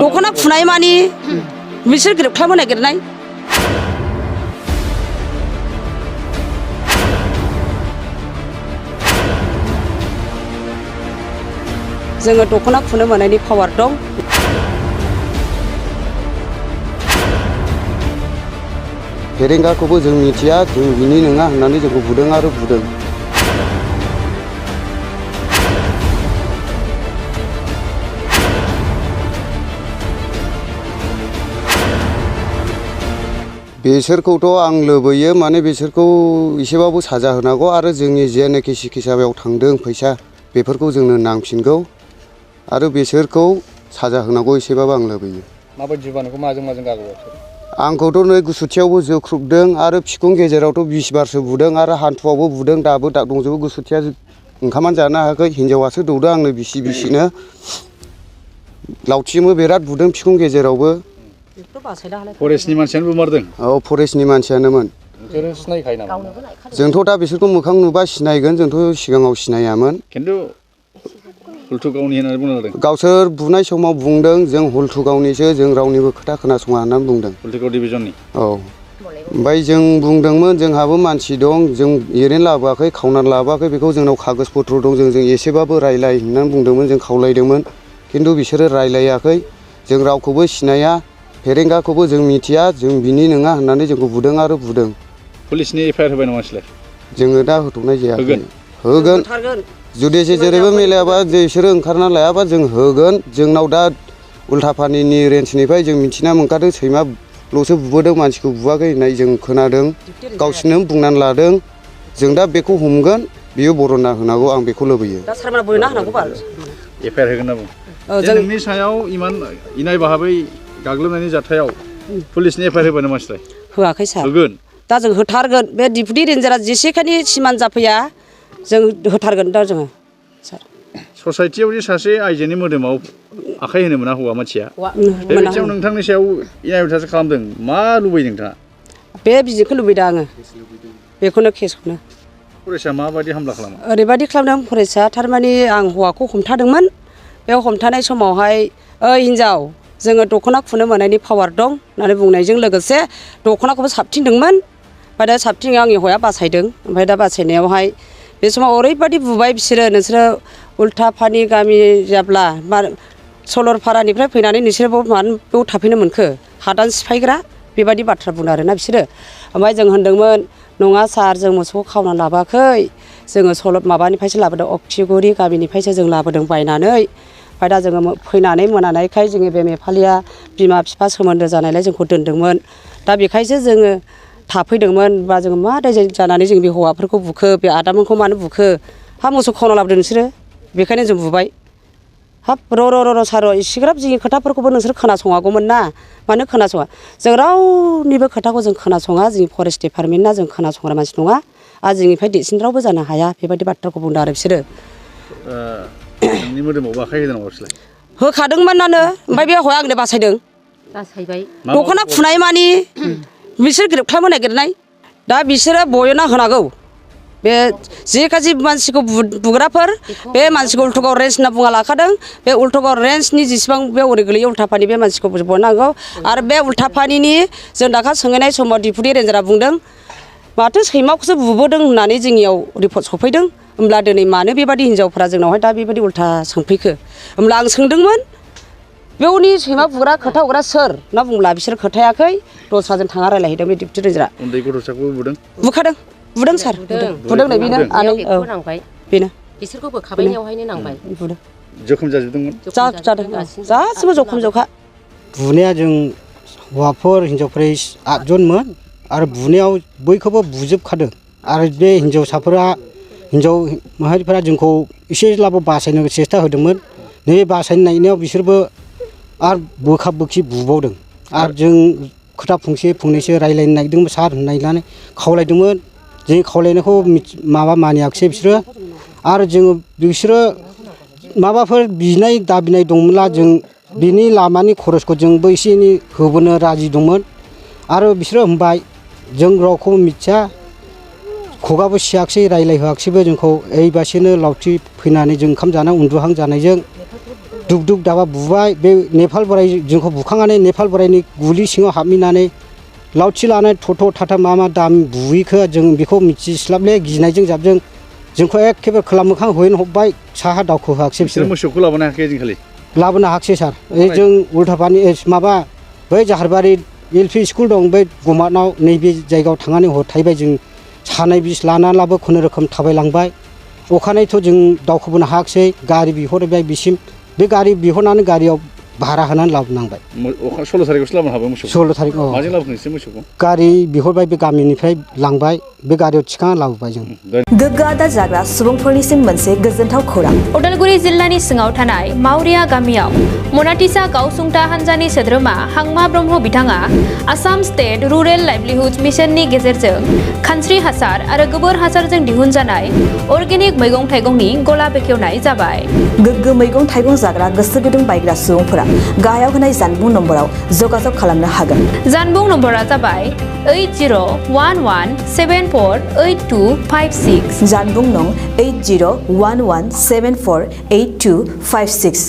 दख'ना फुनाय मानि बिसोर ग्रेब खालामनो नागिरनाय जोङो दख'ना फुनो मोननायनि पावार दं फेरेंगाखौबो जों मिथिया जों बिनि नङा होननानै जोंखौ बुदों आरो बुदों बिसोरखौथ' आं लुबैयो माने बिसोरखौ एसेबाबो साजा होनांगौ आरो जोंनि जेनाखि सिकित्सायाव थांदों फैसा बेफोरखौ जोंनो नांफिनगौ आरो बिसोरखौ साजा होनांगौ एसेबाबो आं लुबैयो माबायदि बानायखौ माजों गागौ आंखौथ' नै गुसुथियावबो जोख्रुबदों आरो फिखुं गेजेरावथ' 20 बारसो बुदों आरो हान्थुआवबो बुदों दाबो दाग दंजोबो गुसुथिया ओंखामानो जानो हायाखै हिन्जावासो दौदों आंनो बिसिनो लावथिजोंबो बिराद बुदों फिखुं गेजेरावबो फरेस्टनि मानसियानो बुमारदों औ फरेस्टनि मानसियानोमोन नोंसोरो सिनायखायो नामा जोंथ' दा बिसोरखौ मोखां नुबा सिनायगोन जोंथ' सिगाङाव सिनायामोन खिन्थु हुल्थुगावनि होननानै बुंनो जादों गावसोर बुनाय समाव बुंदों जों हुल्थुगावनिसो जों रावनिबो खोथा खोनासङा होननानै बुंदों हुल्थुगाव डिभिजननि औ ओमफ्राय जों बुंदोंमोन जोंहाबो मानसि दं जों ओरैनो लाबोआखै खावनानै लाबोआखै बेखौ जोंनाव कागज पत्र दं जों एसेबाबो रायलाय होननानै बुंदोंमोन जों खावलायदोंमोन खिन्थु बिसोरो रायलायाखै जों रावखौबो सिनाया फेरेंगाखौबो जों मिथिया जों बिनि नङा होननानै जोंखौ बुदों आरो बुदों पुलिसनि एफआइआर होबाय नामा नोंसोरलाय जोङो दा होथ'नाय जायाखै होगोन जुदिसो जेरैबो मिलायाबा बिसोरो ओंखारना लायाबा जों होगोन जोंनाव दा उल्थापानिनि रेन्जनिफ्राय जों मिथिना मोनखादों सैमाल'सो बुबोदों मानसिखौ बुवाखै होननाय जों खोनादों गावसोरनो बुंनानै लादों जों दा बेखौ हमगोन बियो बरना होनांगौ आं बेखौ लुबैयो दा सारमोना बयना होनांगौ बाल एफआइआर होगोन होनना बुं नोंनि सायाव इमान इनाय बाहाबै गाग्लोबनायनि जाथायाव पुलिसनि एफआइआर होबाय नामा नोंसोरलाय होआखै सार होगोन दा जों होथारगोन बे डिपुटि रेन्जारा जेसेखानि सिमान जाफैया जों होथारगोन दा जोङो सार ससाइटियाव जे सासे आइजोनि मोदोमाव आखाइ होनो मोना हौवा मानसिया बे मोना बिथिङाव नोंथांनि सायाव इनाय उथासो खालामदों मा लुबैयो नोंथाङा बे बिदिखौ लुबैदों आङो बेखौनो केसखौनो फरेस्टआ माबायदि हामला खालामो ओरैबायदि खालामदों फरेस्टआ थारमाने आं हौवाखौ हमथादोंमोन बे हमथानाय समावहाय ओइ हिन्जाव जोङो दख'ना फुनो मोननायनि पावार दं होननानै बुंनायजों लोगोसे दख'नाखौबो साबथिंदोंमोन ओमफ्राय दा साबथिङाव आंनि हौवाया बासायदों ओमफ्राय दा बासायनायावहाय बे समाव ओरैबायदि बुबाय बिसोरो नोंसोरो उल्थापानि गामि जाब्ला सलरपारानिफ्राय फैनानै नोंसोरो मानो बेयाव थाफैनो मोनखो हादान सिफायग्रा बेबायदि बाथ्रा बुंदों आरोना बिसोरो ओमफ्राय जों होनदोंमोन नङा सार जों मोसौखौ खावनानै लाबोआखै जोङो माबानिफ्रायसो लाबोदों अक्थिगुरि गामिनिफ्रायसो जों लाबोदों बायनानै ओमफ्राय दा जोङो फैनानै मोनानायखाय जोङो बे नेपालिया बिमा बिफा सोमोन्दो जानायलाय जोंखौ दोनदोंमोन दा बेखायसो जोङो थाफैदोंमोन बा जोङो मा दाय जानानै जों बे हौवाफोरखौ बुखो बे आदामोनखौ मानो बुखो हा मोसौ खावना लाबोदों नोंसोरो बेखायनो जों बुबाय हाब र' सार इसेग्राब जोंनि खोथाफोरखौबो नोंसोर खोनासङागौमोन ना मानो खोनासङा जों रावनिबो खोथाखौ जों खोनासङा जोंनि फरेस्ट डिपार्टमेन्टना जों खोनासंग्रा मानसि नङा आरो जोंनिफ्राय देरसिन रावबो जानो हाया बेबायदि बाथ्राखौ बुंदों आरो बिसोरो नोंनि मोदोमाव आखाइ होदों नामा बिसोरलाय होखादोंमोनानो ओमफ्राय बे हौवाया आंनो बासायदों दख'ना फुनाय मानि बिसोर ग्रेब खालामनो नागिरनाय दा बिसोरो बयना होनांगौ बे जे गाज्रि मानसिखौ बुग्राफोर बे मानसिखौ उल्थुगाव रेन्ज होनना बुंना लाखादों बे उल्थुगाव रेन्जनि जेसेबां बे ओरै गोलैयो उल्थापानि बे मानसिखौ बयनांगौ आरो बे उल्थापानिनि जों दाखा सोंहैनाय समाव डिपुटि रेन्जारा बुंदों माथो सैमाखौसो बुबोदों होननानै जोंनियाव रिपर्ट सफैदों होमब्ला दिनै मानो बेबायदि हिन्जावफ्रा जोंनावहाय दा बेबायदि उल्था सोंफैखो होमब्ला आं सोंदोंमोन बेवनि सैमा बुग्रा खोथा हग्रा सोर होनना बुंब्ला बिसोर खोथायाखै दस्राजों थाङा रायलायहैदों बे डिपुटि रेन्जारा उन्दै गथ'साखौबो बुदों बुखादों बुदों सार बुदों नै बेनो आनै औ बेनो बिसोरखौ बोखाबायनायावहायनो नांबाय बुदों जोखोम जाजोबदोंमोन जादों गासिबो जखम जखा बुनाया जों हौवाफोर हिन्जावफोर 8 जनमोन आरो बुनायाव बयखौबो बुजोबखादों आरो बे हिन्जाव माहारिफोरा जोंखौ एसेब्लाबो बासायनो सेस्था होदोंमोन नैबे बासायनायाव बिसोरबो आरो बोखि बुबावदों आरो जों खोथा फंनैसो रायलायनो नागिरदोंमोन सार होननानै खावलायदोंमोन जों खावलायनायखौ मानियाखिसै बिसोरो आरो जोङो बिसोरो माबाफोर बिनाय दाबिनाय दंमोनब्ला जों बिनि लामानि खरसखौ जोंबो एसे एनै होबोनो राजि दंमोन आरो बिसोरो होनबाय जों रावखौबो मिथिया खुगाबो सियाखिसै रायलायहोआखिसैबो जोंखौ ओइबासेनो लावथि फैनानै जों ओंखाम जाना उन्दुहां जानायजों दुब दुब दाबा बुबाय बे नेपाल बोराय जोंखौ बुखांनानै नेपाल बोरायनि गुलि सिङाव हाबहैनानै लावथि लानाय थथ' थाथा मा मा दाम बुयैखो जों बेखौ मिथिस्लाबले गिनायजों जाबजों जोंखौ एखेबारे खोला मोखां होनो हब्बाय साहा दावखो होआखिसै बिसोर मोसौखौ लाबोनो हायाखै ओइदिनखालि लाबोनो हायाखिसै सार जों उल्थापानि माबा बै जाहारबारि LP स्कुल दं बै गमाथनाव नैबे जायगायाव थांनानै हरथायबाय जों सानाय बिस लानानै लाबो खुनुरोखोम थाबायलांबाय अखानायैथ' जों दावखोबोनो हायाखिसै गारि बिहरबाय बिसिम बे गारि बिहरनानै गारियाव भारा होनानै लाबोनांबाय 16 थारिखआवसो लाबोनो हाबाय मोसौखौ 16 थारिख माजों लाबोखो नोंसोर मोसौखौ गारि बिहरबाय बे गामिनिफ्राय लांबाय बे गारियाव थिखांना लाबोबाय जों गोग्गो आदार जाग्रा सुबुंफोरनिसिम मोनसे गोजोनथाव खौरां उदालगुरि जिल्लानि सिङाव थानाय मावरिया गामियाव मनाटिसा गावसुंथा हान्जानि सोद्रोमा हांमा ब्रह्म बिथाङा आसाम स्टेट रुरेल लाइभलिहुड मिशननि गेजेरजों खानस्रि हासार आरो गोबोर हासारजों दिहुनजानाय अर्गेनिक मैगं थाइगंनि गला बेखेवनाय जाबाय गोग्गो मैगं थाइगं जाग्रा गोसो गुदुं बायग्रा सुबुंफोरा गाहायाव होनाय जानबुं नम्बराव जगाजग खालामनो हागोन जानबुं नम्बरा जाबाय 8011748256 जानबुं नं 8011748256